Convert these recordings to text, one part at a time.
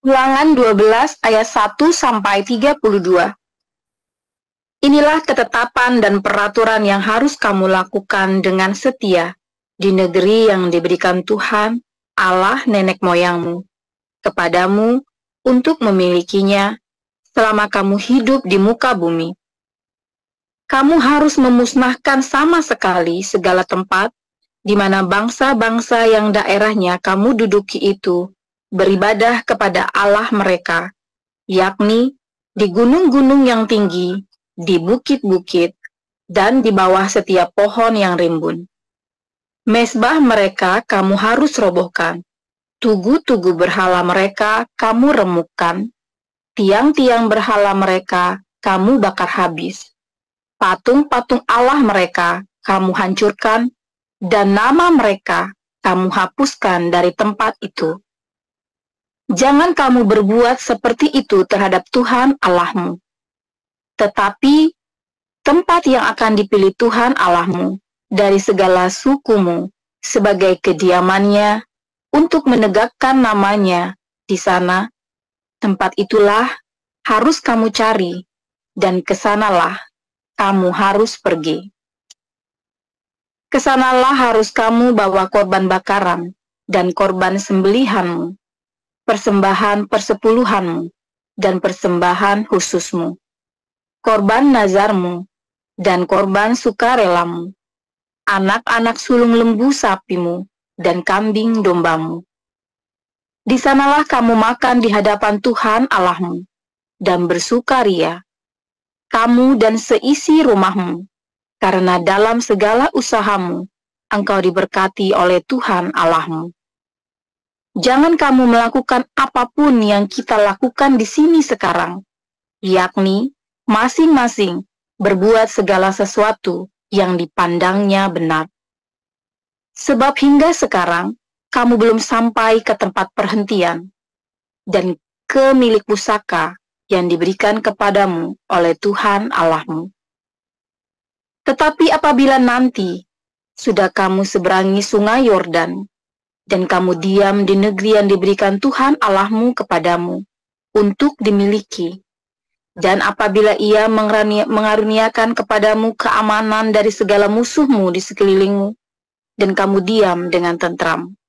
Ulangan 12 ayat 1-32. Inilah ketetapan dan peraturan yang harus kamu lakukan dengan setia di negeri yang diberikan Tuhan, Allah nenek moyangmu, kepadamu untuk memilikinya selama kamu hidup di muka bumi. Kamu harus memusnahkan sama sekali segala tempat di mana bangsa-bangsa yang daerahnya kamu duduki itu beribadah kepada Allah mereka, yakni di gunung-gunung yang tinggi, di bukit-bukit, dan di bawah setiap pohon yang rimbun. Mezbah mereka kamu harus robohkan, tugu-tugu berhala mereka kamu remukkan, tiang-tiang berhala mereka kamu bakar habis, patung-patung Allah mereka kamu hancurkan, dan nama mereka kamu hapuskan dari tempat itu. Jangan kamu berbuat seperti itu terhadap Tuhan Allahmu. Tetapi tempat yang akan dipilih Tuhan Allahmu dari segala sukumu sebagai kediamannya untuk menegakkan namanya di sana, tempat itulah harus kamu cari, dan kesanalah kamu harus pergi. Kesanalah harus kamu bawa korban bakaran dan korban sembelihanmu, persembahan persepuluhanmu, dan persembahan khususmu, korban nazarmu, dan korban sukarelamu, anak-anak sulung lembu sapimu, dan kambing dombamu. Di sanalah kamu makan di hadapan Tuhan Allahmu, dan bersukaria, kamu dan seisi rumahmu, karena dalam segala usahamu, engkau diberkati oleh Tuhan Allahmu. Jangan kamu melakukan apapun yang kita lakukan di sini sekarang, yakni masing-masing berbuat segala sesuatu yang dipandangnya benar. Sebab hingga sekarang, kamu belum sampai ke tempat perhentian dan ke milik pusaka yang diberikan kepadamu oleh Tuhan Allahmu. Tetapi apabila nanti sudah kamu seberangi sungai Yordan, dan kamu diam di negeri yang diberikan Tuhan Allahmu kepadamu untuk dimiliki, dan apabila Ia mengaruniakan kepadamu keamanan dari segala musuhmu di sekelilingmu, dan kamu diam dengan tentram,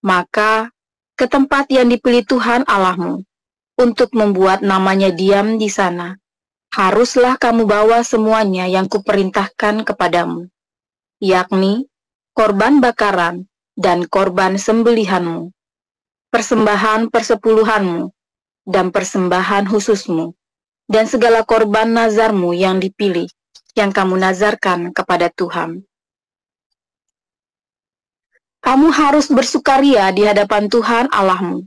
maka ke tempat yang dipilih Tuhan Allahmu untuk membuat namanya diam di sana, haruslah kamu bawa semuanya yang kuperintahkan kepadamu, yakni korban bakaran dan korban sembelihanmu, persembahan persepuluhanmu, dan persembahan khususmu, dan segala korban nazarmu yang dipilih, yang kamu nazarkan kepada Tuhan. Kamu harus bersukaria di hadapan Tuhan Allahmu.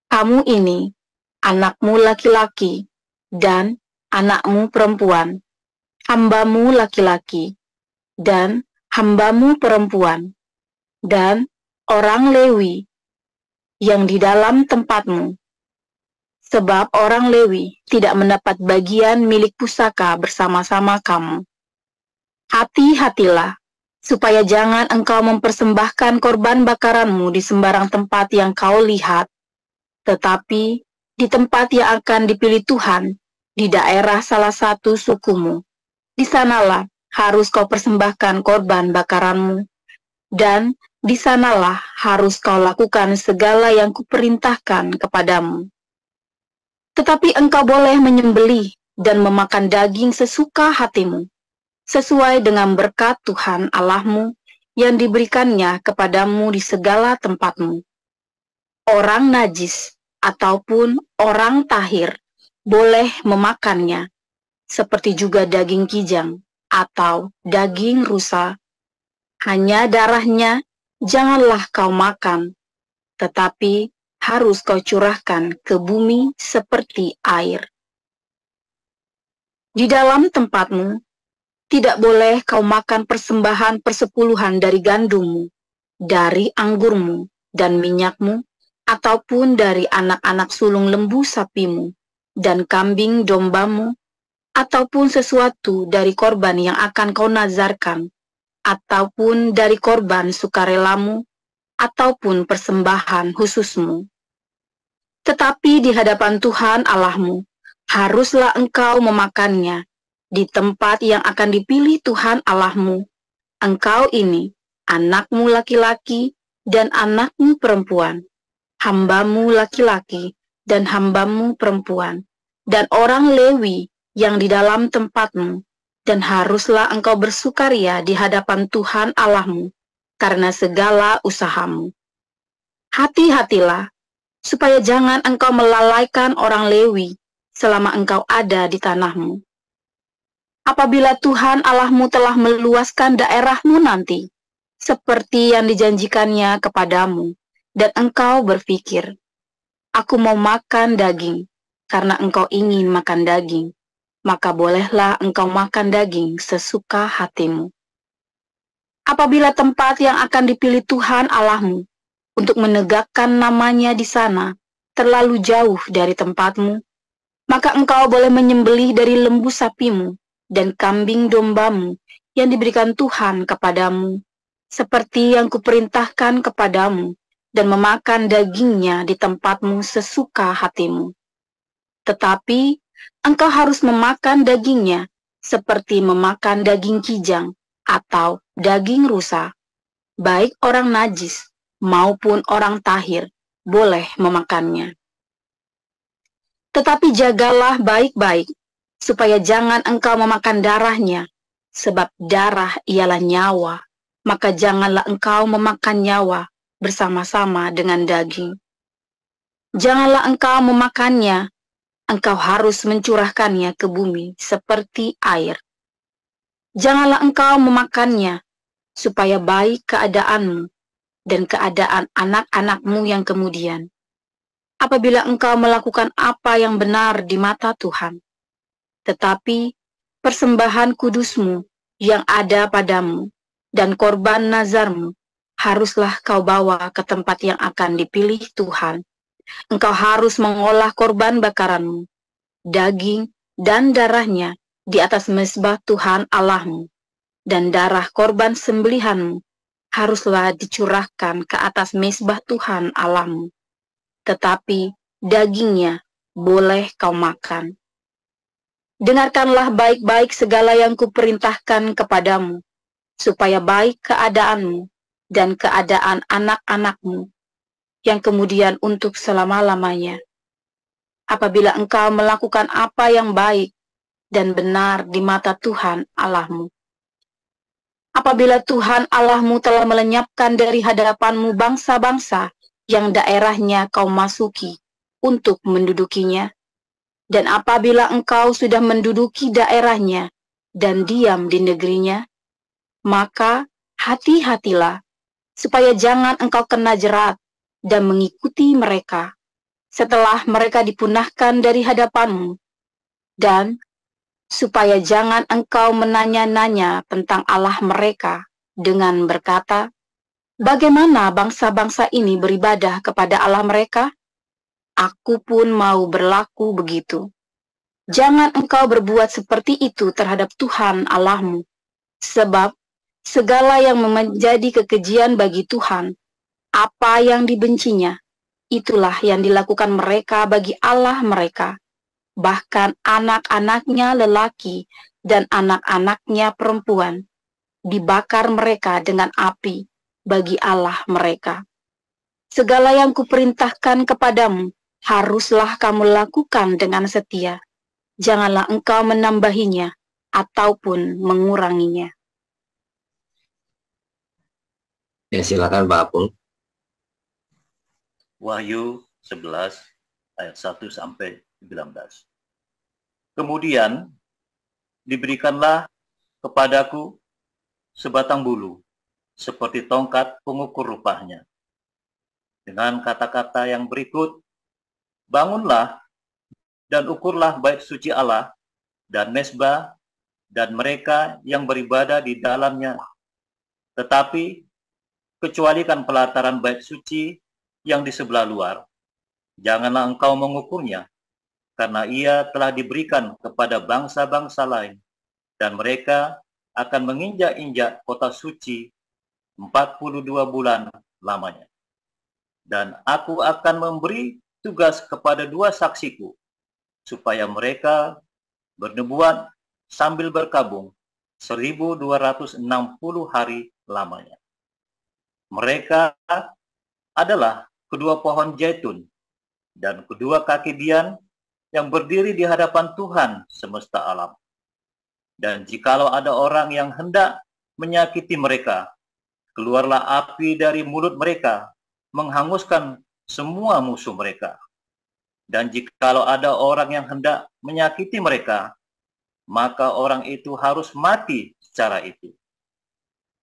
Kamu ini, anakmu laki-laki, dan anakmu perempuan, hambamu laki-laki, dan hambamu perempuan, dan orang Lewi yang di dalam tempatmu, sebab orang Lewi tidak mendapat bagian milik pusaka bersama-sama kamu. Hati-hatilah, supaya jangan engkau mempersembahkan korban bakaranmu di sembarang tempat yang kau lihat, tetapi di tempat yang akan dipilih Tuhan, di daerah salah satu sukumu. Di sanalah harus kau persembahkan korban bakaranmu, dan di sanalah harus kau lakukan segala yang kuperintahkan kepadamu. Tetapi engkau boleh menyembelih dan memakan daging sesuka hatimu, sesuai dengan berkat Tuhan Allahmu yang diberikannya kepadamu di segala tempatmu. Orang najis ataupun orang tahir boleh memakannya, seperti juga daging kijang atau daging rusa. Hanya darahnya janganlah kau makan, tetapi harus kau curahkan ke bumi seperti air. Di dalam tempatmu tidak boleh kau makan persembahan persepuluhan dari gandummu, dari anggurmu dan minyakmu, ataupun dari anak-anak sulung lembu sapimu dan kambing dombamu, ataupun sesuatu dari korban yang akan kau nazarkan, ataupun dari korban sukarelamu, ataupun persembahan khususmu. Tetapi di hadapan Tuhan Allahmu, haruslah engkau memakannya di tempat yang akan dipilih Tuhan Allahmu. Engkau ini, anakmu laki-laki dan anakmu perempuan, hambamu laki-laki dan hambamu perempuan, dan orang Lewi yang di dalam tempatmu, dan haruslah engkau bersukaria di hadapan Tuhan Allahmu karena segala usahamu. Hati-hatilah, supaya jangan engkau melalaikan orang Lewi selama engkau ada di tanahmu. Apabila Tuhan Allahmu telah meluaskan daerahmu nanti, seperti yang dijanjikannya kepadamu, dan engkau berpikir, aku mau makan daging, karena engkau ingin makan daging, maka bolehlah engkau makan daging sesuka hatimu. Apabila tempat yang akan dipilih Tuhan Allahmu untuk menegakkan namanya di sana terlalu jauh dari tempatmu, maka engkau boleh menyembelih dari lembu sapimu dan kambing dombamu yang diberikan Tuhan kepadamu, seperti yang kuperintahkan kepadamu, dan memakan dagingnya di tempatmu sesuka hatimu. Tetapi engkau harus memakan dagingnya seperti memakan daging kijang atau daging rusa. Baik orang najis maupun orang tahir boleh memakannya. Tetapi jagalah baik-baik, supaya jangan engkau memakan darahnya, sebab darah ialah nyawa, maka janganlah engkau memakan nyawa bersama-sama dengan daging. Janganlah engkau memakannya, engkau harus mencurahkannya ke bumi seperti air. Janganlah engkau memakannya, supaya baik keadaanmu dan keadaan anak-anakmu yang kemudian, apabila engkau melakukan apa yang benar di mata Tuhan. Tetapi persembahan kudusmu yang ada padamu dan korban nazarmu haruslah kau bawa ke tempat yang akan dipilih Tuhan. Engkau harus mengolah korban bakaranmu, daging dan darahnya di atas mezbah Tuhan Allahmu, dan darah korban sembelihanmu haruslah dicurahkan ke atas mezbah Tuhan Allahmu. Tetapi dagingnya boleh kau makan. Dengarkanlah baik-baik segala yang kuperintahkan kepadamu, supaya baik keadaanmu dan keadaan anak-anakmu, yang kemudian untuk selama-lamanya. Apabila engkau melakukan apa yang baik dan benar di mata Tuhan Allahmu. Apabila Tuhan Allahmu telah melenyapkan dari hadapanmu bangsa-bangsa yang daerahnya kau masuki untuk mendudukinya, dan apabila engkau sudah menduduki daerahnya dan diam di negerinya, maka hati-hatilah, supaya jangan engkau kena jerat dan mengikuti mereka, setelah mereka dipunahkan dari hadapanmu, dan supaya jangan engkau menanya-nanya tentang Allah mereka dengan berkata, bagaimana bangsa-bangsa ini beribadah kepada Allah mereka? Aku pun mau berlaku begitu. Jangan engkau berbuat seperti itu terhadap Tuhan Allahmu, sebab segala yang menjadi kekejian bagi Tuhan, apa yang dibencinya, itulah yang dilakukan mereka bagi Allah mereka. Bahkan anak-anaknya lelaki dan anak-anaknya perempuan, dibakar mereka dengan api bagi Allah mereka. Segala yang kuperintahkan kepadamu, haruslah kamu lakukan dengan setia. Janganlah engkau menambahinya ataupun menguranginya. Ya, silakan Pak Apul. Wahyu 11 ayat 1 sampai 19. Kemudian diberikanlah kepadaku sebatang bulu seperti tongkat pengukur rupanya, dengan kata-kata yang berikut, bangunlah dan ukurlah bait suci Allah dan mezbah dan mereka yang beribadah di dalamnya. Tetapi kecualikan pelataran bait suci yang di sebelah luar. Janganlah engkau mengukurnya, karena ia telah diberikan kepada bangsa-bangsa lain, dan mereka akan menginjak-injak kota suci 42 bulan lamanya. Dan aku akan memberi tugas kepada dua saksiku, supaya mereka bernubuat sambil berkabung 1260 hari lamanya. Mereka adalah kedua pohon zaitun dan kedua kaki dian yang berdiri di hadapan Tuhan semesta alam. Dan jikalau ada orang yang hendak menyakiti mereka, keluarlah api dari mulut mereka, menghanguskan semua musuh mereka. Dan jikalau ada orang yang hendak menyakiti mereka, maka orang itu harus mati secara itu.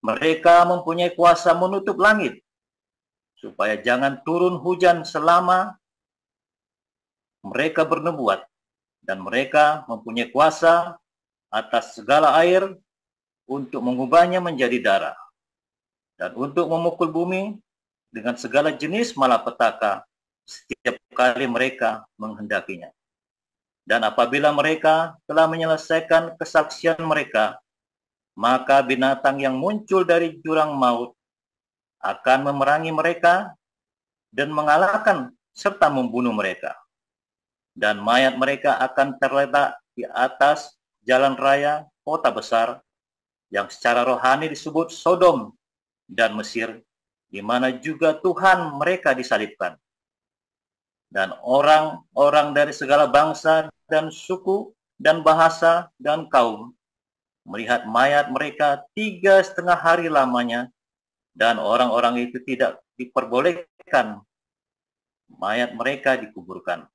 Mereka mempunyai kuasa menutup langit, supaya jangan turun hujan selama mereka bernubuat, dan mereka mempunyai kuasa atas segala air untuk mengubahnya menjadi darah, dan untuk memukul bumi dengan segala jenis malapetaka setiap kali mereka menghendakinya. Dan apabila mereka telah menyelesaikan kesaksian mereka, maka binatang yang muncul dari jurang maut akan memerangi mereka dan mengalahkan serta membunuh mereka. Dan mayat mereka akan terletak di atas jalan raya kota besar yang secara rohani disebut Sodom dan Mesir, di mana juga Tuhan mereka disalibkan. Dan orang-orang dari segala bangsa dan suku dan bahasa dan kaum melihat mayat mereka 3,5 hari lamanya, dan orang-orang itu tidak diperbolehkan mayat mereka dikuburkan.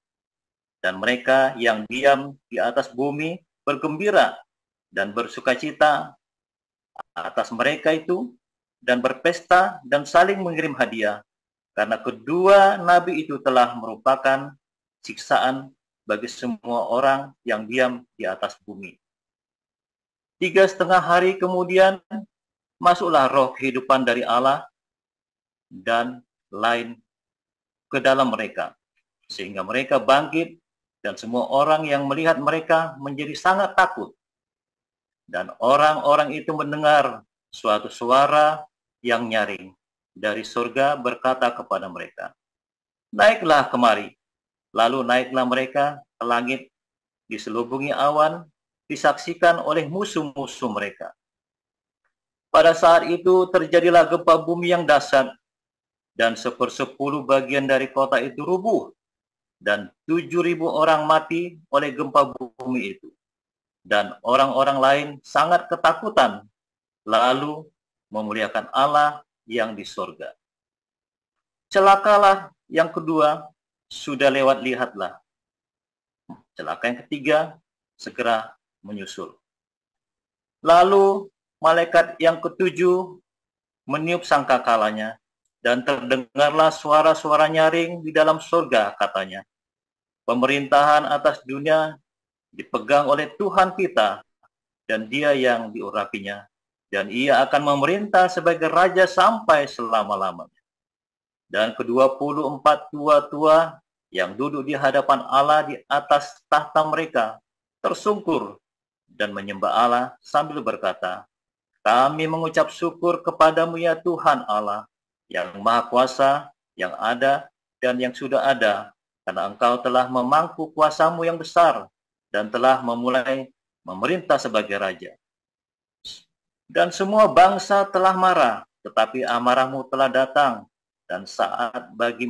Dan mereka yang diam di atas bumi bergembira dan bersukacita atas mereka itu, dan berpesta dan saling mengirim hadiah, karena kedua nabi itu telah merupakan siksaan bagi semua orang yang diam di atas bumi. 3,5 hari kemudian masuklah roh kehidupan dari Allah dan lain ke dalam mereka, sehingga mereka bangkit, dan semua orang yang melihat mereka menjadi sangat takut. Dan orang-orang itu mendengar suatu suara yang nyaring dari surga berkata kepada mereka, "Naiklah kemari." Lalu naiklah mereka ke langit, diselubungi awan, disaksikan oleh musuh-musuh mereka. Pada saat itu terjadilah gempa bumi yang dahsyat, dan 1/10 bagian dari kota itu rubuh, dan 7.000 orang mati oleh gempa bumi itu. Dan orang-orang lain sangat ketakutan, lalu memuliakan Allah yang di sorga. Celakalah yang kedua sudah lewat, lihatlah. Celaka yang ketiga segera menyusul. Lalu malaikat yang ketujuh meniup sangkakalanya, dan terdengarlah suara-suara nyaring di dalam surga, katanya, "Pemerintahan atas dunia dipegang oleh Tuhan kita, dan Dia yang diurapinya, dan Ia akan memerintah sebagai Raja sampai selama-lamanya." Dan ke-24 tua-tua yang duduk di hadapan Allah di atas tahta mereka tersungkur dan menyembah Allah sambil berkata, "Kami mengucap syukur kepadamu ya Tuhan Allah, yang Maha Kuasa, yang ada dan yang sudah ada, karena Engkau telah memangku kuasamu yang besar dan telah memulai memerintah sebagai Raja. Dan semua bangsa telah marah, tetapi amarahmu telah datang, dan saat bagi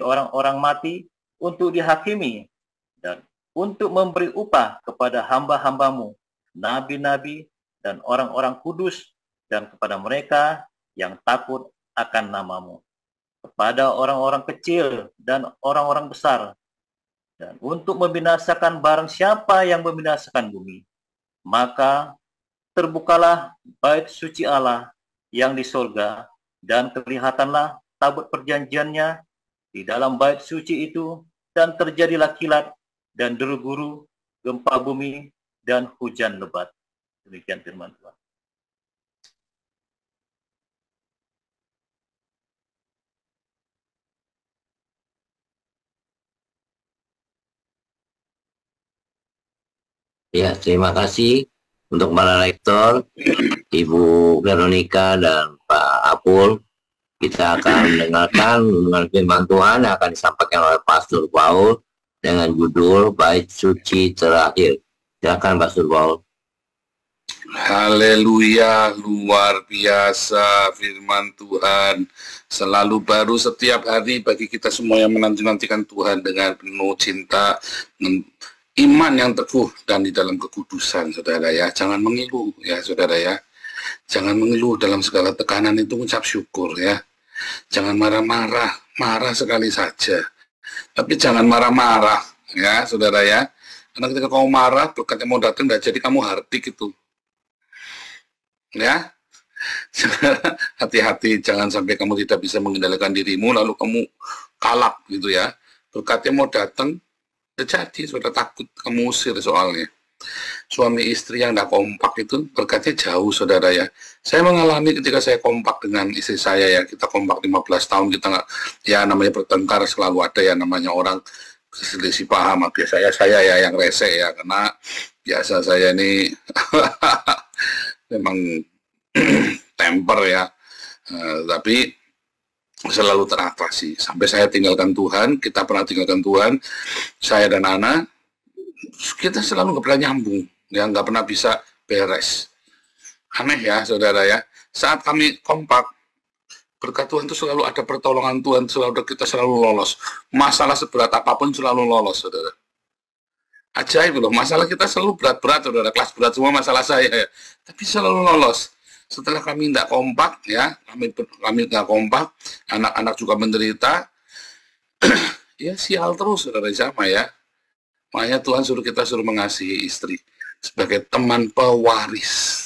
orang-orang mati untuk dihakimi, dan untuk memberi upah kepada hamba-hambamu, nabi-nabi dan orang-orang kudus, dan kepada mereka yang takut akan namamu, kepada orang-orang kecil dan orang-orang besar, dan untuk membinasakan barang siapa yang membinasakan bumi." Maka terbukalah bait suci Allah yang di surga, dan kelihatanlah tabut perjanjiannya di dalam bait suci itu, dan terjadilah kilat dan deru-guru, gempa bumi, dan hujan lebat. Demikian firman Tuhan. Ya, terima kasih untuk para lektor, Ibu Veronica dan Pak Apul. Kita akan mendengarkan dengan firman Tuhan yang akan disampaikan oleh Pastor Paul dengan judul Bait Suci Terakhir. Silakan Pastor Paul. Haleluya, luar biasa firman Tuhan. Selalu baru setiap hari bagi kita semua yang menanti-nantikan Tuhan dengan penuh cinta, iman yang teguh dan di dalam kekudusan, saudara ya. Jangan mengeluh ya, saudara ya. Jangan mengeluh dalam segala tekanan, itu ucap syukur ya. Jangan marah-marah, marah sekali saja. Tapi jangan marah-marah ya, saudara ya. Karena ketika kamu marah, berkatnya mau datang, dan jadi kamu hardik itu. Ya, hati-hati, jangan sampai kamu tidak bisa mengendalikan dirimu, lalu kamu kalap gitu ya. Berkatnya mau datang, terjadi, sudah takut, kamu usir soalnya. Suami istri yang tidak kompak itu berkatnya jauh, saudara ya. Saya mengalami ketika saya kompak dengan istri saya ya, kita kompak 15 tahun, kita nggak, ya namanya bertengkar selalu ada ya, namanya orang selisih paham. Biasanya saya ya yang rese ya, karena biasa saya ini memang temper ya, tapi selalu teratasi. Sampai saya tinggalkan Tuhan, kita pernah tinggalkan Tuhan, saya dan Ana, kita selalu nggak pernah nyambung, ya nggak pernah bisa beres. Aneh ya, saudara ya. Saat kami kompak, berkat Tuhan itu selalu ada pertolongan Tuhan, selalu kita selalu lolos. Masalah seberat apapun selalu lolos, saudara. Ajaib loh, masalah kita selalu berat-berat, saudara. Kelas berat semua masalah saya ya. Tapi selalu lolos. Setelah kami tidak kompak, ya, kami tidak kompak, anak-anak juga menderita, ya sial terus, saudara, sama ya. Makanya Tuhan suruh mengasihi istri sebagai teman pewaris.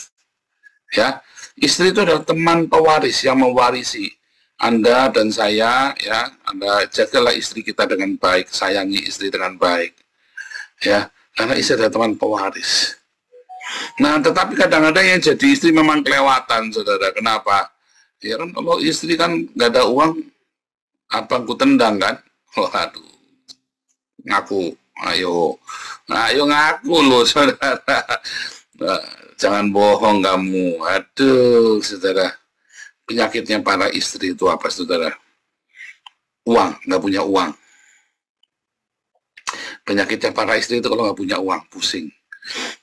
Ya, istri itu adalah teman pewaris yang mewarisi Anda dan saya. Ya, Anda jagalah istri kita dengan baik, sayangi istri dengan baik. Ya, karena istri adalah teman pewaris. Nah, tetapi kadang-kadang yang jadi istri memang kelewatan, saudara. Kenapa? Ya kan kalau istri kan nggak ada uang, abangku tendang kan? Waduh, ngaku. Ayo ngaku loh, saudara. Nah, jangan bohong kamu. Aduh, saudara. Penyakitnya para istri itu apa, saudara? Uang, nggak punya uang. Penyakitnya para istri itu kalau nggak punya uang, pusing.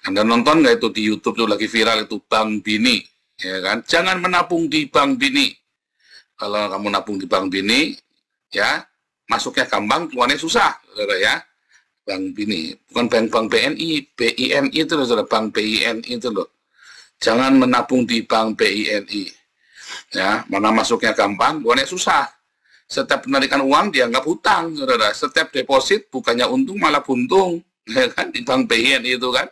Anda nonton nggak itu di YouTube tuh lagi viral itu Bank Bini, ya kan? Jangan menabung di Bank Bini. Kalau kamu nabung di Bank Bini, ya masuknya gampang, keluarnya susah, saudara ya. Bank Bini, bukan bank BNI, BINI itu loh, saudara, bank BINI itu loh. Jangan menabung di bank BINI. Ya, mana masuknya gampang, keluarnya susah. Setiap penarikan uang dianggap hutang, saudara. Setiap deposit bukannya untung malah buntung, ya kan, di bank BINI itu kan.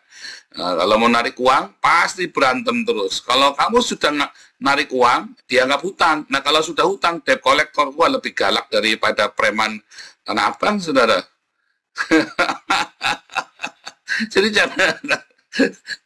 Nah, kalau mau narik uang pasti berantem terus. Kalau kamu sudah narik uang dianggap hutang. Nah, kalau sudah hutang, debt collector lebih galak daripada preman Tanah Abang, saudara. Jadi jangan,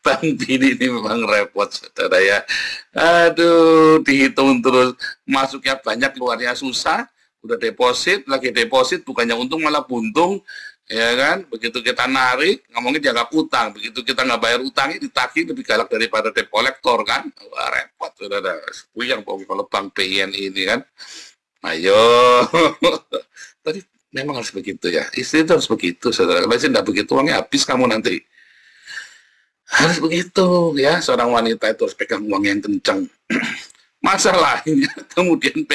Bang Bini ini memang repot, saudara ya. Aduh, dihitung terus, masuknya banyak, keluarnya susah. Udah deposit, lagi deposit, bukannya untung malah buntung, ya kan? Begitu kita narik, ngomongin dianggap utang. Begitu kita nggak bayar utangnya, ditagih lebih galak daripada debt collector kan? Wah, repot, saudara. Puyang kalau Bank BNI ini kan. Ayo. Tadi memang harus begitu ya. Istri itu harus begitu, saudara. Kalau tidak begitu, uangnya habis kamu nanti. Harus begitu ya. Seorang wanita itu harus pegang uang yang kencang. Masalahnya kemudian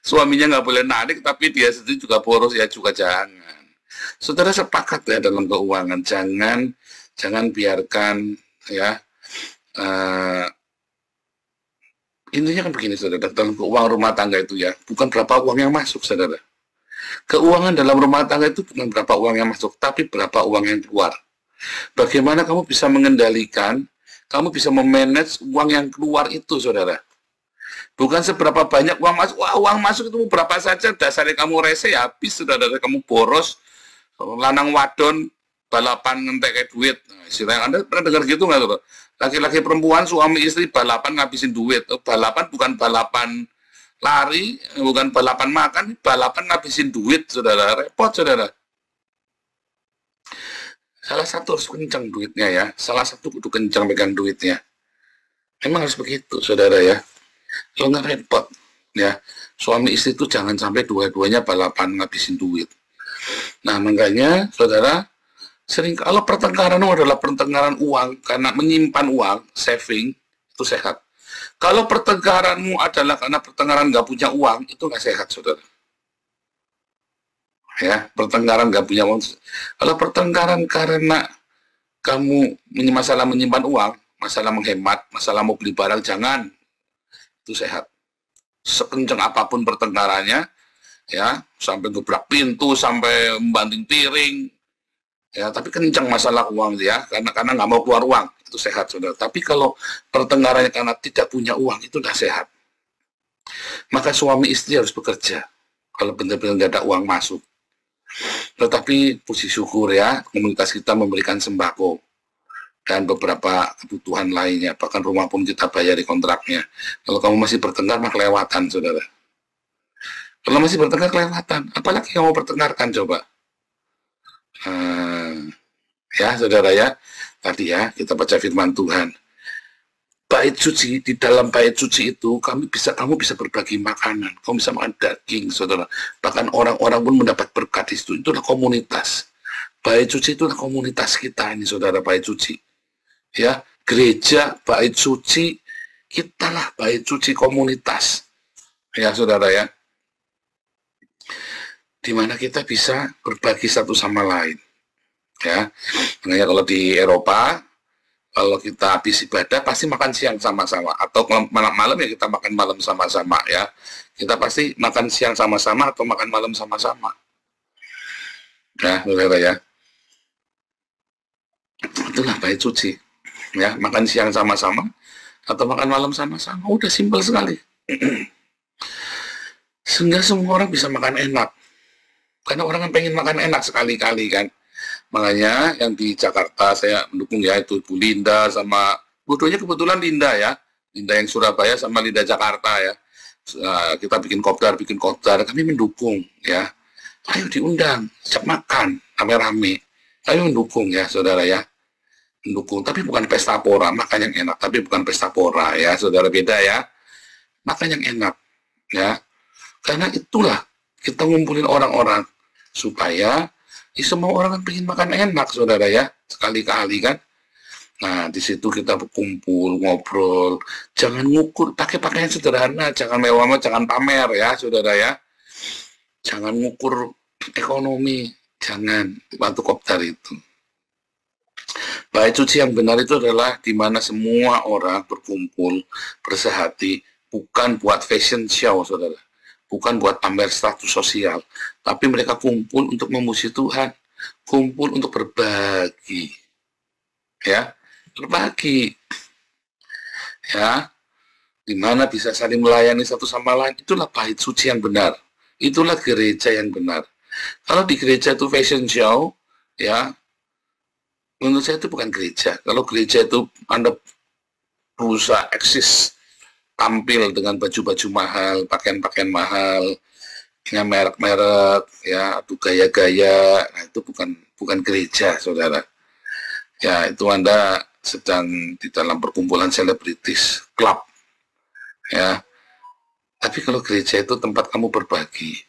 suaminya nggak boleh narik, tapi dia sendiri juga boros, ya juga jangan. Saudara sepakat ya dalam keuangan. Jangan biarkan ya. Intinya kan begini, saudara. Dalam keuangan rumah tangga itu ya, bukan berapa uang yang masuk, saudara. Keuangan dalam rumah tangga itu bukan berapa uang yang masuk, tapi berapa uang yang keluar. Bagaimana kamu bisa mengendalikan, kamu bisa memanage uang yang keluar itu, saudara. Bukan seberapa banyak uang masuk. Wah, uang masuk itu berapa saja, dasarnya kamu rese, ya habis, saudara. Kamu boros, lanang wadon, balapan ngentek kayak duit. Nah, istilahnya Anda pernah dengar gitu nggak, saudara? Laki-laki perempuan, suami istri, balapan ngabisin duit. Balapan bukan balapan lari, bukan balapan makan, balapan ngabisin duit, saudara. Repot, saudara. Salah satu harus kencang duitnya ya. Salah satu kudu kencang pegang duitnya. Memang harus begitu, saudara ya. Kalau nggak repot. Ya, suami istri itu jangan sampai dua-duanya balapan ngabisin duit. Nah, makanya saudara, sering kalau pertengkaran adalah pertengkaran uang karena menyimpan uang, saving, itu sehat. Kalau pertengkaranmu adalah karena pertengkaran nggak punya uang, itu nggak sehat, saudara. Ya, pertengkaran nggak punya uang. Kalau pertengkaran karena kamu masalah menyimpan uang, masalah menghemat, masalah mau beli barang, jangan. Itu sehat. Sekencang apapun pertengkarannya, ya, sampai gebrak pintu, sampai membanting piring, ya, tapi kencang masalah uang ya, karena nggak mau keluar uang, itu sehat, saudara. Tapi kalau pertengkarannya karena tidak punya uang, itu udah sehat. Maka suami istri harus bekerja kalau benar-benar nggak ada uang masuk. Tetapi puji syukur ya, komunitas kita memberikan sembako dan beberapa kebutuhan lainnya, bahkan rumah pun kita bayari kontraknya. Kalau kamu masih bertengkar, mah kelewatan, saudara. Kalau masih bertengkar, kelewatan. Apalagi kamu bertengkarkan, coba. Ya, saudara ya. Tadi ya, kita baca firman Tuhan. Bait suci, di dalam bait suci itu, kamu bisa berbagi makanan. Kamu bisa makan daging, saudara. Bahkan orang-orang pun mendapat berkat di situ. Itulah komunitas. Bait suci itulah komunitas kita ini, saudara, bait suci. Ya, gereja, bait suci, kitalah bait suci komunitas. Ya, saudara ya. Di mana kita bisa berbagi satu sama lain. Ya, makanya kalau di Eropa, kalau kita habis ibadah pasti makan siang sama-sama, atau malam ya kita makan malam sama-sama ya. Kita pasti makan siang sama-sama atau makan malam sama-sama. Ya, saudara ya. Itulah bait suci. Ya, makan siang sama-sama atau makan malam sama-sama. Udah simpel sekali. Sehingga semua orang bisa makan enak. Karena orang kan pengen makan enak sekali-kali kan. Makanya yang di Jakarta saya mendukung ya, itu Bu Linda sama bodohnya kebetulan Linda ya. Linda yang Surabaya sama Linda Jakarta ya. Kita bikin kopdar, kami mendukung ya. Ayo diundang, siap makan, rame-rame. Ayo mendukung ya, saudara ya. Mendukung, tapi bukan pesta pora, makan yang enak. Tapi bukan pesta pora ya, saudara, beda ya. Makan yang enak ya. Karena itulah kita ngumpulin orang-orang supaya semua orang kan pengen makan enak, saudara ya, sekali-kali kan. Nah, di situ kita berkumpul, ngobrol. Jangan ngukur, pakai pakaian sederhana, jangan mewah, jangan pamer ya, saudara ya. Jangan ngukur ekonomi, jangan waktu kopdar itu. Bait suci yang benar itu adalah di mana semua orang berkumpul, bersehati, bukan buat fashion show, saudara. Bukan buat pamer status sosial, tapi mereka kumpul untuk memuji Tuhan, kumpul untuk berbagi, ya, berbagi, ya, di mana bisa saling melayani satu sama lain. Itulah bait suci yang benar, itulah gereja yang benar. Kalau di gereja itu fashion show, ya, menurut saya itu bukan gereja. Kalau gereja itu Anda berusaha eksis, tampil dengan baju-baju mahal, pakaian-pakaian mahal, dengan merek-merek, ya, atau gaya-gaya, nah, itu bukan gereja, saudara. Ya, itu Anda sedang di dalam perkumpulan selebritis, klub, ya. Tapi kalau gereja itu tempat kamu berbagi,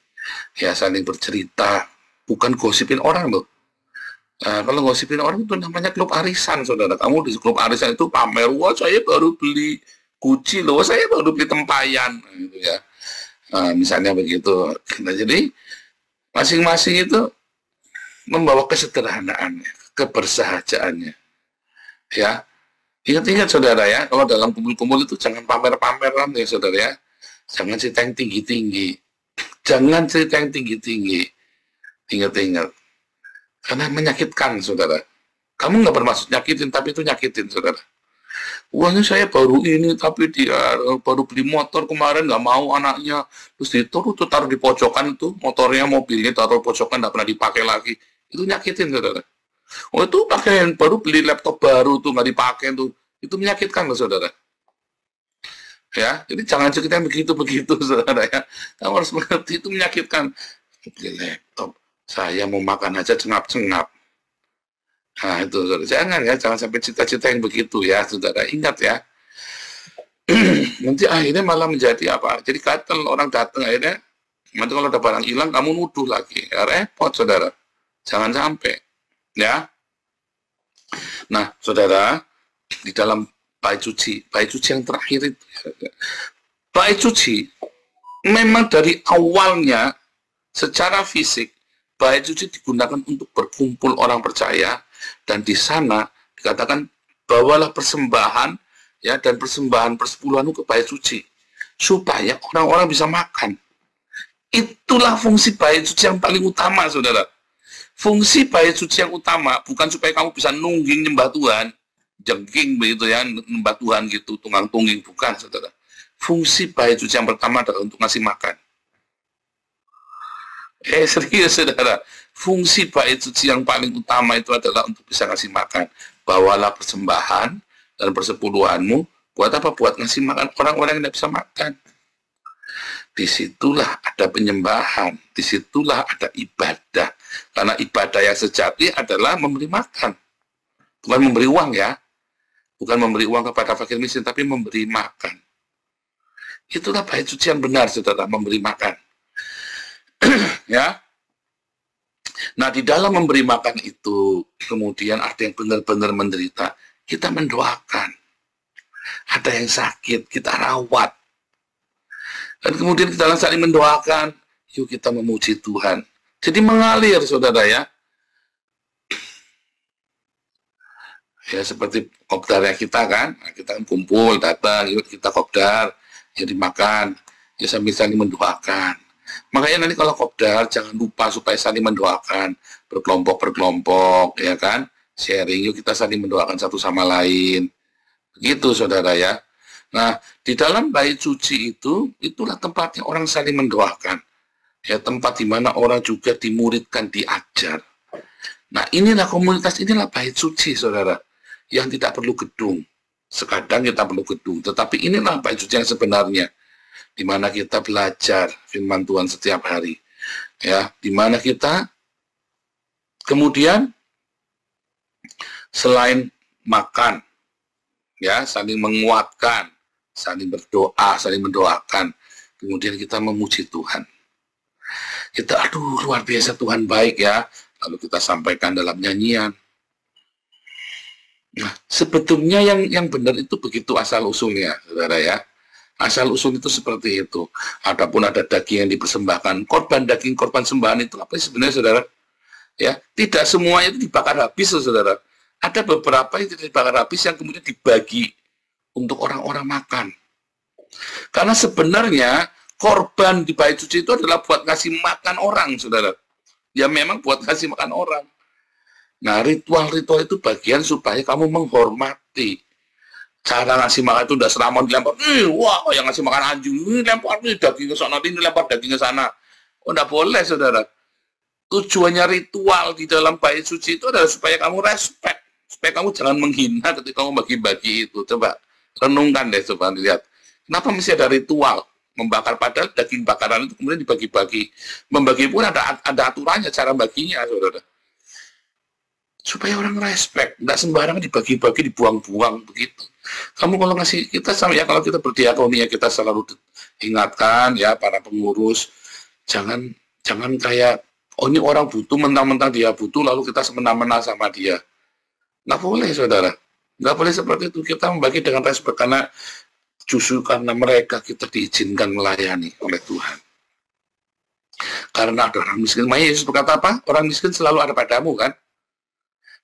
ya, saling bercerita, bukan gosipin orang loh. Nah, kalau gosipin orang itu namanya klub arisan, saudara. Kamu di klub arisan itu pamer, wah saya baru beli Gucci loh, saya baru beli tempayan, gitu ya. Nah, misalnya begitu. Nah, jadi masing-masing itu membawa kesederhanaannya, kebersahajaannya. Ya, ingat-ingat saudara ya, kalau dalam kumpul-kumpul itu jangan pamer-pameran ya saudara ya. Jangan cerita yang tinggi-tinggi. Jangan cerita yang tinggi-tinggi. Ingat-ingat. Karena menyakitkan saudara. Kamu nggak bermaksud nyakitin, tapi itu nyakitin saudara. Uangnya saya baru ini, tapi dia baru beli motor kemarin, nggak mau anaknya, terus taruh di pojokan itu, motornya, mobilnya taruh pojokan, nggak pernah dipakai lagi. Itu nyakitin saudara. Oh, itu pakaian baru, beli laptop baru tuh nggak dipakai tuh, itu menyakitkan loh saudara. Ya, jadi jangan cerita begitu saudara ya. Kamu harus mengerti itu menyakitkan. Beli laptop, saya mau makan aja cengap-cengap. Nah itu saudara, jangan ya, jangan sampai cita-cita yang begitu ya saudara. Ingat ya, nanti akhirnya malah menjadi apa? Jadi katel, orang datang akhirnya, nanti kalau ada barang hilang, kamu nuduh lagi. Ya, repot, saudara. Jangan sampai. Ya. Nah, saudara, di dalam bait suci yang terakhir itu, bait suci, memang dari awalnya, secara fisik, bait suci digunakan untuk berkumpul orang percaya, dan di sana dikatakan, bawalah persembahan, ya, dan persembahan persepuluhanmu ke bait suci, supaya orang-orang bisa makan. Itulah fungsi bait suci yang paling utama, saudara. Fungsi bait suci yang utama bukan supaya kamu bisa nungging nyembah Tuhan, jengking begitu ya, nyembah Tuhan gitu, tunggang tungging, bukan, saudara. Fungsi bait suci yang pertama adalah untuk ngasih makan. Serius, saudara. Fungsi bait suci yang paling utama itu adalah untuk bisa ngasih makan. Bawalah persembahan dan persepuluhanmu, buat apa? Buat ngasih makan orang-orang yang tidak bisa makan. Disitulah ada penyembahan, disitulah ada ibadah. Karena ibadah yang sejati adalah memberi makan. Bukan memberi uang ya. Bukan memberi uang kepada fakir miskin, tapi memberi makan. Itulah bait suci yang benar, saudara, memberi makan. Ya. Nah, di dalam memberi makan itu, kemudian ada yang benar-benar menderita, kita mendoakan. Ada yang sakit, kita rawat. Dan kemudian kita saling mendoakan, yuk kita memuji Tuhan. Jadi mengalir, saudara ya. Ya seperti kopdarnya kita kan, kita kan kumpul, datang, yuk kita kopdar, ya dimakan, ya sambil saling mendoakan. Makanya nanti kalau kopdar, jangan lupa supaya saling mendoakan, berkelompok-berkelompok, ya kan, sharing, yuk kita saling mendoakan satu sama lain. Begitu, saudara ya. Nah, di dalam bait suci itu, itulah tempatnya orang saling mendoakan. Ya, tempat di mana orang juga dimuridkan, diajar. Nah, inilah komunitas, inilah bait suci, saudara. Yang tidak perlu gedung. Sekadang kita perlu gedung. Tetapi inilah bait suci yang sebenarnya. Di mana kita belajar firman Tuhan setiap hari. Ya, di mana kita kemudian selain makan, ya, saling menguatkan, saling berdoa, saling mendoakan, kemudian kita memuji Tuhan. Kita, aduh luar biasa Tuhan baik ya, lalu kita sampaikan dalam nyanyian. Nah, sebetulnya yang benar itu begitu asal usulnya, saudara ya. Asal usul itu seperti itu. Adapun ada daging yang dipersembahkan, korban daging, korban sembahan itu apa sebenarnya, saudara? Ya, tidak semuanya itu dibakar habis, saudara. Ada beberapa yang tidak dibakar habis yang kemudian dibagi untuk orang-orang makan. Karena sebenarnya korban di bait suci itu adalah buat ngasih makan orang, saudara. Ya memang buat ngasih makan orang. Nah, ritual-ritual itu bagian supaya kamu menghormati. Cara ngasih makan itu udah seramon dilempar. Wah, yang ngasih makan anjing, ini lempar ini daging ke sana, ini lempar daging ke sana. Oh, enggak boleh, saudara. Tujuannya ritual di dalam bait suci itu adalah supaya kamu respect. Supaya kamu jangan menghina ketika kamu bagi-bagi itu. Coba renungkan deh, coba lihat. Kenapa mesti ada ritual membakar, padahal daging bakaran itu kemudian dibagi-bagi. Membagi pun ada aturannya, cara baginya, saudara. Supaya orang respect, nggak sembarangan dibagi-bagi, dibuang-buang begitu. Kamu kalau ngasih, kita sama ya, kalau kita berdiakonia, kita selalu ingatkan ya para pengurus, jangan kayak, oh ini orang butuh, mentang-mentang dia butuh, lalu kita semena-mena sama dia. Nggak boleh, saudara. Nggak boleh seperti itu. Kita membagi dengan respect, karena justru karena mereka kita diizinkan melayani oleh Tuhan. Karena ada orang miskin. Makanya Yesus berkata apa? Orang miskin selalu ada padamu, kan?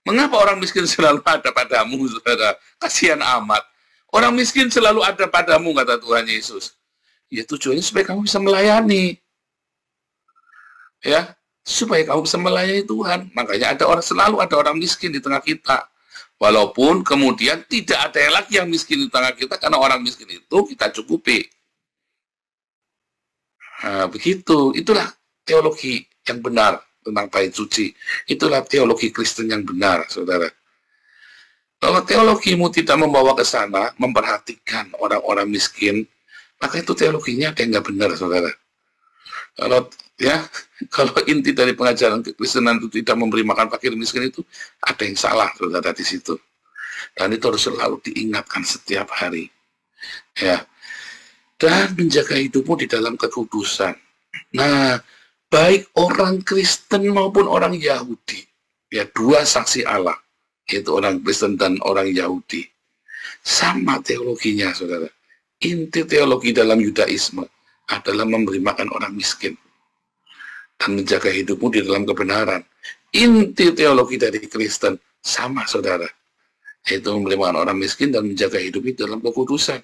Mengapa orang miskin selalu ada padamu, saudara? Kasihan amat. Orang miskin selalu ada padamu, kata Tuhan Yesus. Ya tujuannya supaya kamu bisa melayani. Ya, supaya kamu bisa melayani Tuhan. Makanya selalu ada orang miskin di tengah kita. Walaupun kemudian tidak ada lagi yang miskin di tengah kita, karena orang miskin itu kita cukupi. Nah, begitu. Itulah teologi yang benar tentang bait suci. Itulah teologi Kristen yang benar, saudara. Kalau teologimu tidak membawa ke sana, memperhatikan orang-orang miskin, maka itu teologinya ada yang nggak benar, saudara. Kalau inti dari pengajaran kekristenan itu tidak memberi makan fakir miskin, itu ada yang salah, saudara, di situ. Dan itu harus selalu diingatkan setiap hari. Ya. Dan menjaga hidupmu di dalam kekudusan. Nah, baik orang Kristen maupun orang Yahudi, ya, dua saksi Allah, yaitu orang Kristen dan orang Yahudi, sama teologinya, saudara. Inti teologi dalam Yudaisme adalah memberi makan orang miskin dan menjaga hidupmu di dalam kebenaran. Inti teologi dari Kristen sama, saudara, yaitu memberi makan orang miskin dan menjaga hidupmu dalam kekudusan.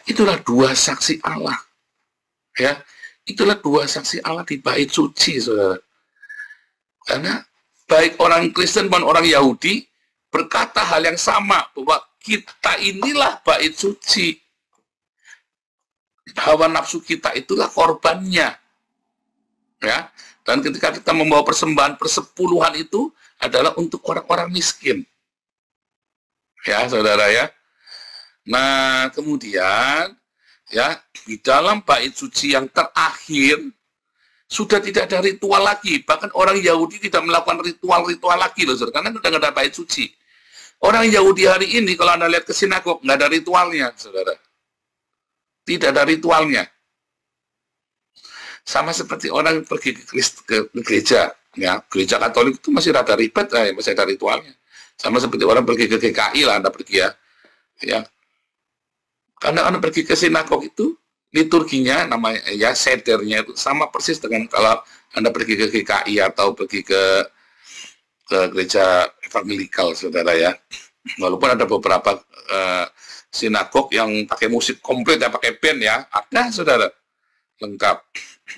Itulah dua saksi Allah, ya. Itulah dua saksi Allah di bait suci, saudara. Karena baik orang Kristen maupun orang Yahudi berkata hal yang sama, bahwa kita inilah bait suci. Hawa nafsu kita itulah korbannya, ya. Dan ketika kita membawa persembahan persepuluhan itu adalah untuk orang-orang miskin, ya, saudara, ya. Nah, kemudian, ya, di dalam bait suci yang terakhir sudah tidak ada ritual lagi. Bahkan orang Yahudi tidak melakukan ritual-ritual lagi loh, saudara, karena sudah nggak ada bait suci. Orang Yahudi hari ini kalau Anda lihat ke sinagog nggak ada ritualnya, saudara. Tidak ada ritualnya. Sama seperti orang pergi ke gereja, ya, gereja Katolik itu masih rada ribet, masih ada ritualnya. Sama seperti orang pergi ke GKI lah, Anda pergi, ya. Karena Anda pergi ke sinagog itu, liturginya, namanya, ya, sedernya itu sama persis dengan kalau Anda pergi ke GKI atau pergi ke gereja evangelikal, saudara, ya. Walaupun ada beberapa sinagog yang pakai musik komplit, ya, pakai band, ya, ada, saudara, lengkap.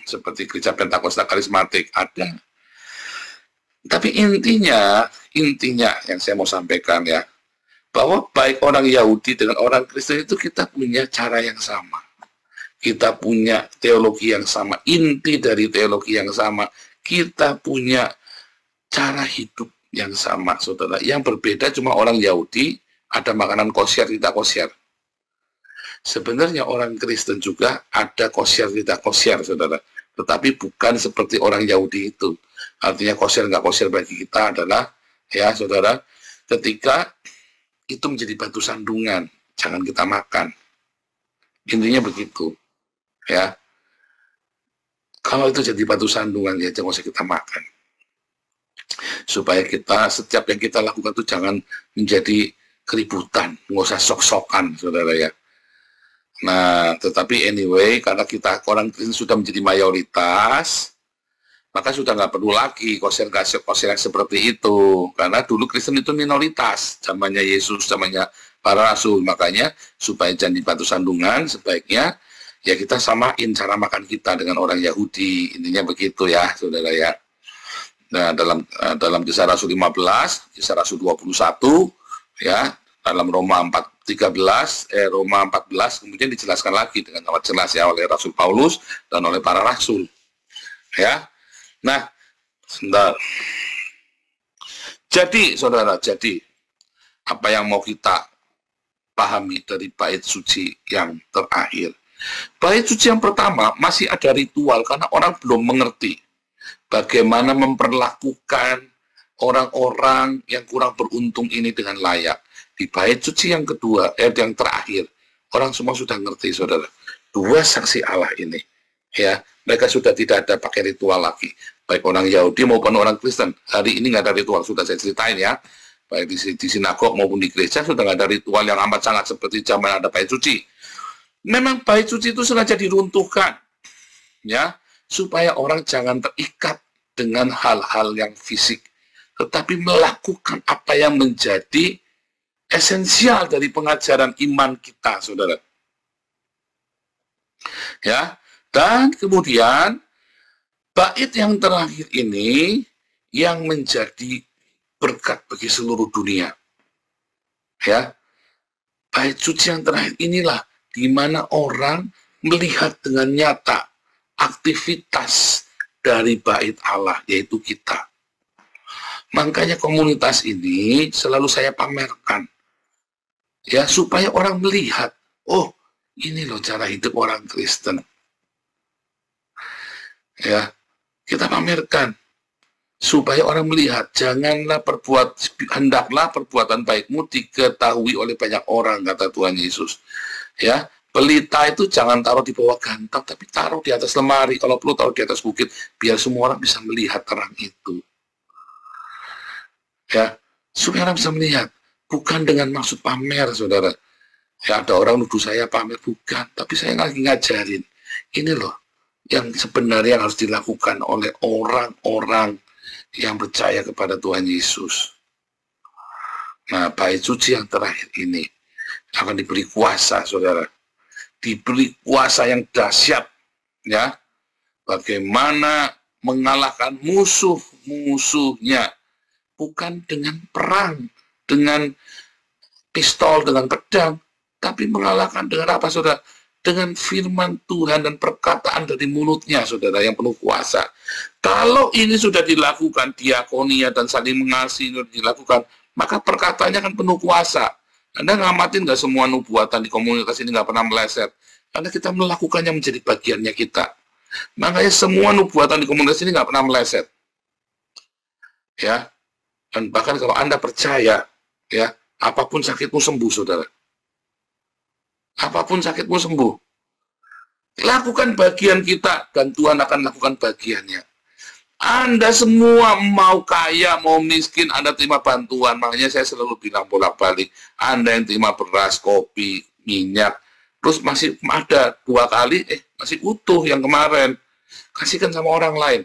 Seperti gereja Pentakosta Karismatik, ada. Tapi intinya yang saya mau sampaikan, ya, bahwa baik orang Yahudi dengan orang Kristen itu kita punya cara yang sama. Kita punya teologi yang sama, inti dari teologi yang sama. Kita punya cara hidup yang sama, saudara. Yang berbeda cuma orang Yahudi ada makanan kosher, tidak kosher. Sebenarnya orang Kristen juga ada kosher, tidak kosher, saudara. Tetapi bukan seperti orang Yahudi itu. Artinya kosher, nggak kosher bagi kita adalah, ya, saudara, ketika itu menjadi batu sandungan, jangan kita makan. Intinya begitu, ya. Kalau itu jadi batu sandungan, ya jangan usah kita makan. Supaya kita, setiap yang kita lakukan itu jangan menjadi keributan, nggak usah sok-sokan, saudara, ya. Nah, tetapi anyway, karena kita orang Kristen sudah menjadi mayoritas, maka sudah nggak perlu lagi kosher yang seperti itu. Karena dulu Kristen itu minoritas, zamannya Yesus, zamannya para rasul. Makanya supaya jadi batu sandungan, sebaiknya ya kita samain cara makan kita dengan orang Yahudi. Intinya begitu, ya, saudara, ya. Nah, dalam Kisah Rasul 15, Kisah Rasul 21, ya, dalam Roma 14, kemudian dijelaskan lagi dengan sangat jelas, ya, oleh Rasul Paulus dan oleh para rasul, ya. Nah, sebentar. Jadi, saudara, apa yang mau kita pahami dari bait suci yang terakhir? Bait suci yang pertama masih ada ritual karena orang belum mengerti bagaimana memperlakukan orang-orang yang kurang beruntung ini dengan layak. Di bait suci yang kedua, yang terakhir, orang semua sudah ngerti, saudara. Dua saksi Allah ini, ya, mereka sudah tidak ada pakai ritual lagi. Baik orang Yahudi maupun orang Kristen. Hari ini nggak ada ritual, sudah saya ceritain, ya. Baik di sinagog maupun di gereja sudah nggak ada ritual yang amat sangat seperti zaman ada bait suci. Memang bait suci itu sengaja diruntuhkan, ya, supaya orang jangan terikat dengan hal-hal yang fisik, tetapi melakukan apa yang menjadi esensial dari pengajaran iman kita, saudara. Ya, dan kemudian bait yang terakhir ini yang menjadi berkat bagi seluruh dunia. Ya, bait suci yang terakhir inilah di mana orang melihat dengan nyata aktivitas dari bait Allah, yaitu kita. Makanya komunitas ini selalu saya pamerkan, ya, supaya orang melihat, oh, ini loh cara hidup orang Kristen. Ya, kita pamerkan. supaya orang melihat. Hendaklah perbuatan baikmu diketahui oleh banyak orang, kata Tuhan Yesus. Ya, pelita itu jangan taruh di bawah gantang, tapi taruh di atas lemari. Kalau perlu taruh di atas bukit, biar semua orang bisa melihat terang itu. Ya, supaya orang bisa melihat, bukan dengan maksud pamer, saudara. Ya, ada orang nuduh saya pamer, bukan, tapi saya lagi ngajarin. Ini loh yang sebenarnya harus dilakukan oleh orang-orang yang percaya kepada Tuhan Yesus. Nah, bait suci yang terakhir ini akan diberi kuasa, saudara. Diberi kuasa yang dahsyat, ya. Bagaimana mengalahkan musuh-musuhnya, bukan dengan perang, dengan pistol, dengan pedang, tapi mengalahkan dengan apa, saudara? Dengan firman Tuhan dan perkataan dari mulutnya, saudara, yang penuh kuasa. Kalau ini sudah dilakukan, diakonia dan saling mengasihi dilakukan, maka perkataannya akan penuh kuasa. Anda ngamatin nggak semua nubuatan di komunitas ini nggak pernah meleset? Karena kita melakukannya menjadi bagiannya kita. Makanya semua nubuatan di komunitas ini nggak pernah meleset. Ya, dan bahkan kalau Anda percaya, ya, apapun sakitmu sembuh, saudara. Apapun sakitmu sembuh. Lakukan bagian kita, dan Tuhan akan lakukan bagiannya. Anda semua mau kaya, mau miskin, Anda terima bantuan. Makanya saya selalu bilang bolak-balik, Anda yang terima beras, kopi, minyak, terus masih ada 2 kali, masih utuh yang kemarin. Kasihkan sama orang lain.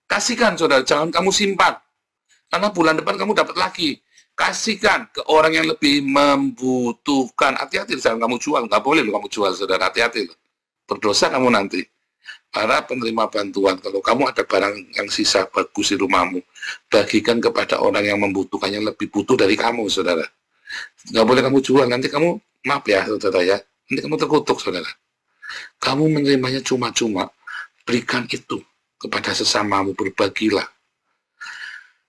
Kasihkan, saudara, jangan kamu simpan. Karena bulan depan kamu dapat lagi. Kasihkan ke orang yang lebih membutuhkan. Hati-hati, jangan kamu jual. Nggak boleh loh kamu jual, saudara. Hati-hati loh. Berdosa kamu nanti. Para penerima bantuan, kalau kamu ada barang yang sisa bagus di rumahmu, bagikan kepada orang yang membutuhkan, yang lebih butuh dari kamu, saudara. Nggak boleh kamu jual. Nanti kamu, maaf ya, saudara ya, nanti kamu terkutuk, saudara. Kamu menerimanya cuma-cuma, berikan itu kepada sesamamu, berbagilah.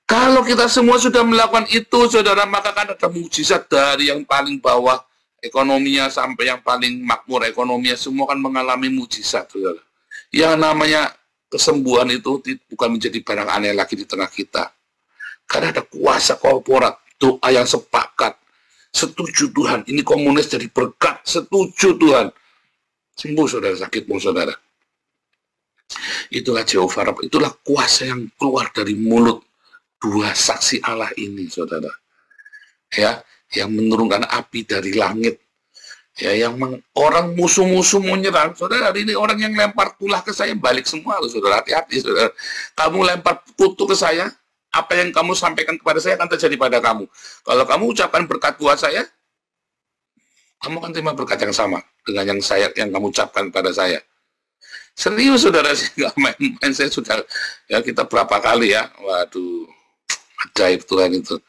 Kalau kita semua sudah melakukan itu, saudara, maka kan ada mukjizat dari yang paling bawah ekonominya sampai yang paling makmur ekonominya, semua kan mengalami mukjizat, saudara. Yang namanya kesembuhan itu bukan menjadi barang aneh lagi di tengah kita. Karena ada kuasa korporat, doa yang sepakat, setuju Tuhan, ini komunis jadi berkat, setuju Tuhan. Sembuh, saudara, sakitmu, saudara. Itulah Jehovah Rabbah, itulah kuasa yang keluar dari mulut 2 saksi Allah ini, saudara. Ya, yang menurunkan api dari langit. Ya, yang orang musuh-musuh mau nyerang, saudara. Hari ini orang yang lempar tulah ke saya balik semua, saudara. Hati-hati, saudara. Kamu lempar kutu ke saya, apa yang kamu sampaikan kepada saya akan terjadi pada kamu. Kalau kamu ucapkan berkat buat saya, kamu akan terima berkat yang sama dengan yang kamu ucapkan pada saya. Serius, saudara, sih nggak main-main. Saya sudah, ya, kita berapa kali ya, waduh, ajaib Tuhan itu.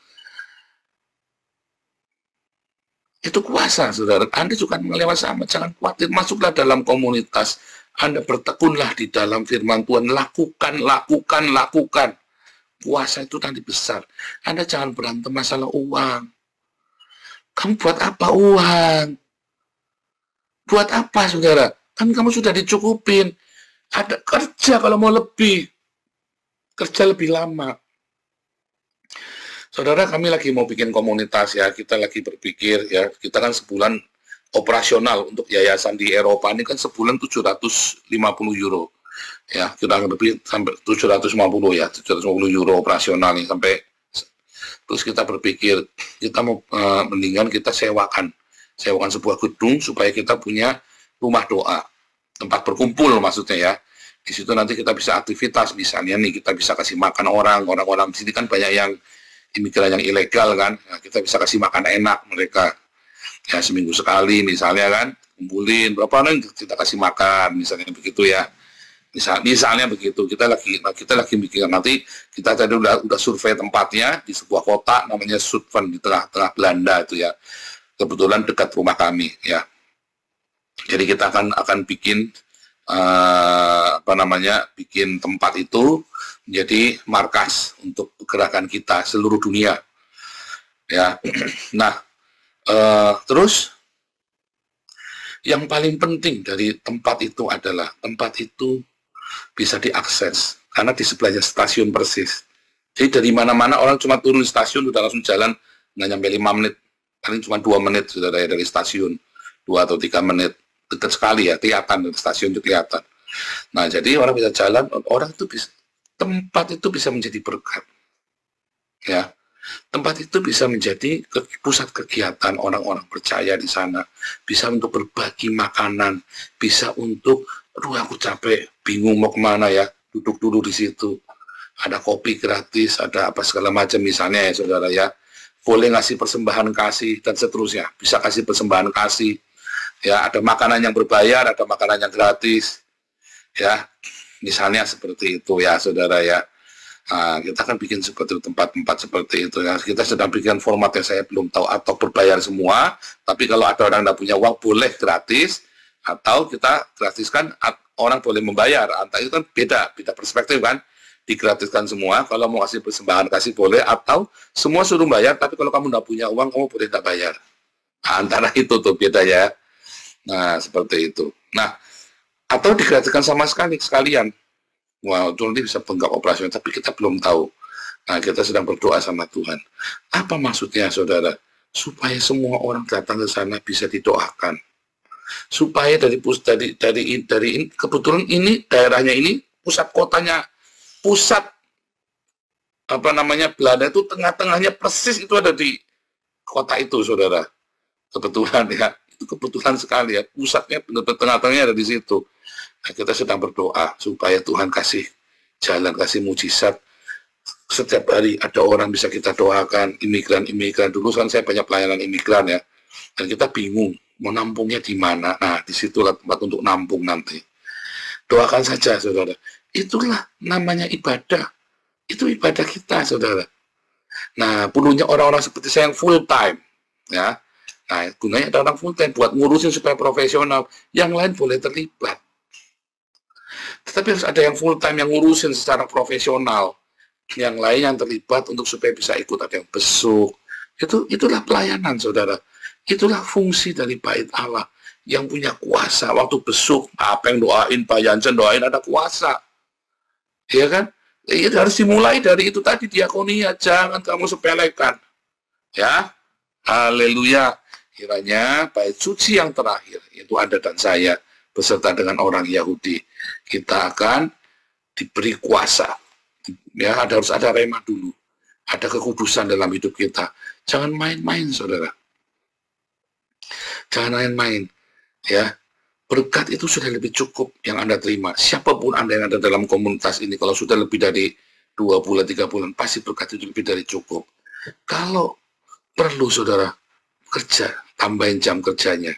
Itu kuasa, saudara. Anda juga melewat sama. Jangan khawatir. Masuklah dalam komunitas. Anda bertekunlah di dalam firman Tuhan. Lakukan, lakukan, lakukan. Kuasa itu nanti besar. Anda jangan berantem masalah uang. Kamu buat apa uang? Buat apa, saudara? Kan kamu sudah dicukupin. Ada kerja kalau mau lebih. Kerja lebih lama. Saudara, kami lagi mau bikin komunitas ya, kita lagi berpikir ya, kita kan sebulan operasional untuk yayasan di Eropa ini kan sebulan 750 euro. Ya, kita lebih sampai 750 ya, 750 euro operasional nih sampai. Terus kita berpikir kita mau mendingan kita sewakan sebuah gedung supaya kita punya rumah doa, tempat berkumpul maksudnya ya. Di situ nanti kita bisa aktivitas, misalnya nih kita bisa kasih makan orang-orang di sini kan banyak yang imigran yang ilegal kan, nah, kita bisa kasih makan enak mereka ya, seminggu sekali misalnya kan, kumpulin berapa orang kita kasih makan misalnya begitu ya, misalnya begitu. Kita lagi mikir nanti, kita tadi udah survei tempatnya di sebuah kota namanya Zutphen di tengah Belanda itu ya, kebetulan dekat rumah kami ya. Jadi kita akan bikin bikin tempat itu menjadi markas untuk gerakan kita seluruh dunia ya. Nah, terus yang paling penting dari tempat itu adalah tempat itu bisa diakses karena di sebelahnya stasiun persis. Jadi dari mana-mana orang cuma turun di stasiun sudah langsung jalan, nggak nyampe 5 menit, paling cuma 2 menit sudah dari stasiun, 2 atau 3 menit, dekat sekali ya, kelihatan dari stasiun itu kelihatan. Nah jadi orang bisa jalan, orang itu bisa, tempat itu bisa menjadi berkat, ya. Tempat itu bisa menjadi pusat kegiatan orang-orang percaya di sana, bisa untuk berbagi makanan, bisa untuk, aduh aku capek, bingung mau kemana ya, duduk dulu di situ, ada kopi gratis, ada apa segala macam misalnya ya saudara ya, boleh ngasih persembahan kasih dan seterusnya, bisa kasih persembahan kasih, ya ada makanan yang berbayar, ada makanan yang gratis, ya misalnya seperti itu ya saudara ya. Nah, kita kan bikin seperti tempat-tempat seperti itu ya. Kita sedang bikin format yang saya belum tahu, atau berbayar semua, tapi kalau ada orang tidak punya uang boleh gratis, atau kita gratiskan orang boleh membayar. Antara itu kan beda perspektif kan. Digratiskan semua, kalau mau kasih persembahan kasih boleh, atau semua suruh bayar, tapi kalau kamu tidak punya uang kamu boleh tidak bayar. Nah, antara itu tuh beda ya. Nah seperti itu. Nah atau digratiskan sama sekalian. Wah, itu nanti bisa bengkak operasional, tapi kita belum tahu. Nah, kita sedang berdoa sama Tuhan. Apa maksudnya, saudara? Supaya semua orang datang ke sana bisa didoakan. Supaya dari kebetulan ini daerahnya ini pusat kotanya, pusat Belanda itu tengah-tengahnya persis itu ada di kota itu, saudara. Kebetulan ya, itu kebetulan sekali ya. Pusatnya benar-benar tengah-tengahnya ada di situ. Nah, kita sedang berdoa supaya Tuhan kasih jalan, kasih mujizat. Setiap hari ada orang bisa kita doakan, imigran. Dulu kan saya banyak pelayanan imigran ya, dan kita bingung mau nampungnya di mana. Nah, disitulah tempat untuk nampung nanti. Doakan saja, saudara. Itulah namanya ibadah. Itu ibadah kita, saudara. Nah, perlunya orang-orang seperti saya yang full time, ya. Nah, gunanya ada orang full time buat ngurusin supaya profesional. Yang lain boleh terlibat. Tetapi harus ada yang full time yang ngurusin secara profesional, yang lain yang terlibat untuk supaya bisa ikut, ada yang besuk. Itulah pelayanan, saudara. Itulah fungsi dari bait Allah yang punya kuasa. Waktu besuk, apa yang doain, Pak Jansen doain, ada kuasa, ya kan? Ya, harus dimulai dari itu tadi, diakonia, jangan kamu sepelekan, ya. Haleluya. Kiranya bait suci yang terakhir, yaitu Anda dan saya beserta dengan orang Yahudi, kita akan diberi kuasa. Ya, harus ada rema dulu. Ada kekudusan dalam hidup kita. Jangan main-main, saudara. Jangan main-main. Ya, berkat itu sudah lebih cukup yang Anda terima. Siapapun Anda yang ada dalam komunitas ini, kalau sudah lebih dari 2 bulan, 3 bulan, pasti berkat itu lebih dari cukup. Kalau perlu, saudara, kerja, tambahin jam kerjanya.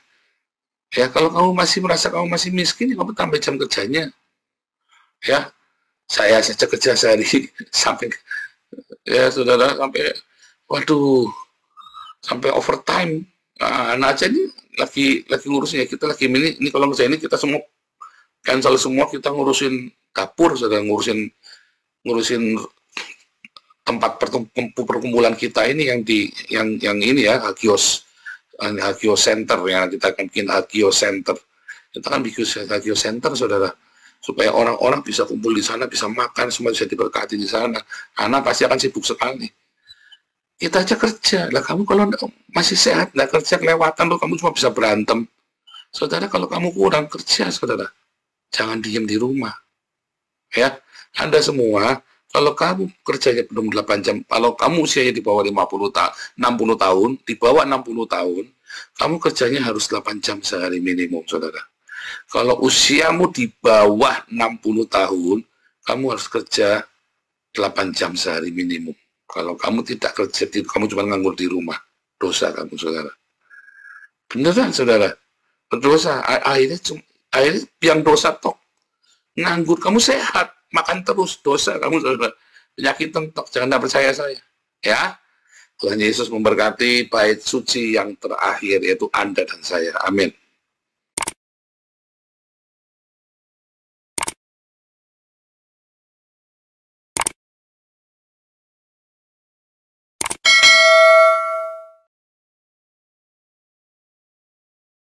Ya, kalau kamu masih merasa kamu masih miskin, kamu tambah jam kerjanya. Ya, saya saja kerja sehari sampai, ya saudara, sampai, waduh, sampai overtime. Nah, anak aja ini lagi ngurusin ya, kita lagi ini kalau misalnya ini kita semua cancel semua, kita ngurusin dapur, saudara, ngurusin tempat perkumpulan kita ini yang ini ya, Hagio Center ya, kita akan bikin Hagio Center. Kita akan bikin Hagio Center, saudara, supaya orang-orang bisa kumpul di sana, bisa makan, semua bisa diberkati di sana. Anak pasti akan sibuk sekali. Kita aja kerja lah, kamu kalau masih sehat, nggak kerja kelewatan loh, kamu cuma bisa berantem. Saudara, kalau kamu kurang kerja, saudara, jangan diem di rumah. Ya, Anda semua, kalau kamu kerjanya belum 8 jam, kalau kamu usianya di bawah 60 tahun, di bawah 60 tahun, kamu kerjanya harus 8 jam sehari minimum, saudara. Kalau usiamu di bawah 60 tahun, kamu harus kerja 8 jam sehari minimum. Kalau kamu tidak kerja, kamu cuma nganggur di rumah, dosa kamu, saudara. Beneran, saudara, berdosa. Akhirnya yang dosa tok. Nganggur, kamu sehat, makan terus, dosa kamu, saudara. Penyakit tentok, jangan percaya saya. Ya, Tuhan Yesus memberkati bait suci yang terakhir, yaitu Anda dan saya. Amin.